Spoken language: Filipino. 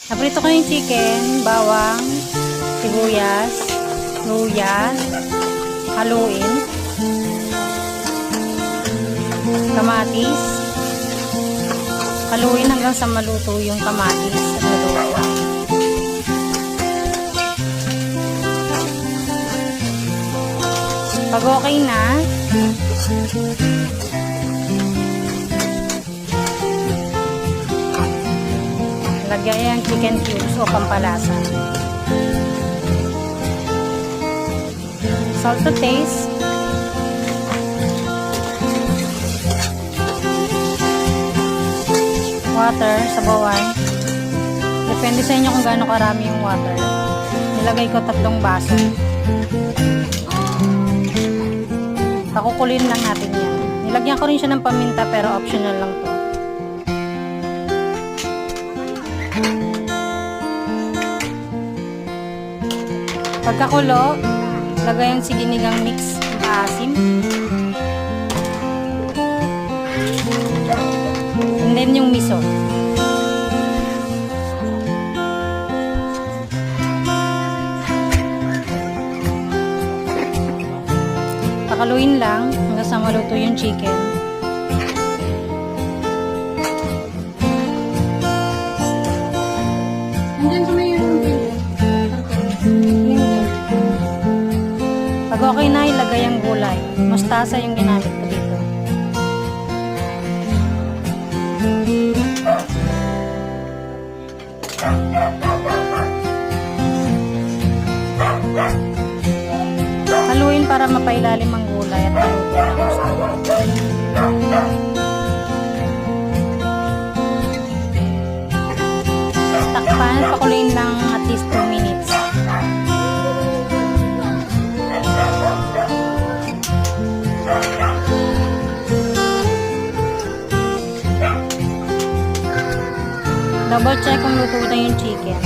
Naprito ko yung chicken, bawang, sibuyas, luya, haluin, kamatis, haluin hanggang sa maluto yung kamatis at maluto. Pag okay na, lagyan yung chicken cubes o pampalasa. Salt to taste. Water, sabawan. Depende sa inyo kung gaano karami yung water. Nilagay ko 3 baso. Pakukulin lang natin yan. Nilagyan ko rin siya ng paminta pero optional lang to. Pagkakulo, lagay yung siginigang mix maasim. And then yung miso. Pakaluin lang hanggang sa maluto yung chicken. Pag okay na, ilagay ang gulay. Mustasa yung ginamit ko dito. Haluin para mapailalim ang gulay at maluto ng gusto. Takpan, pakuluin lang at least 2 minutes. Double check kung luto na yung chicken.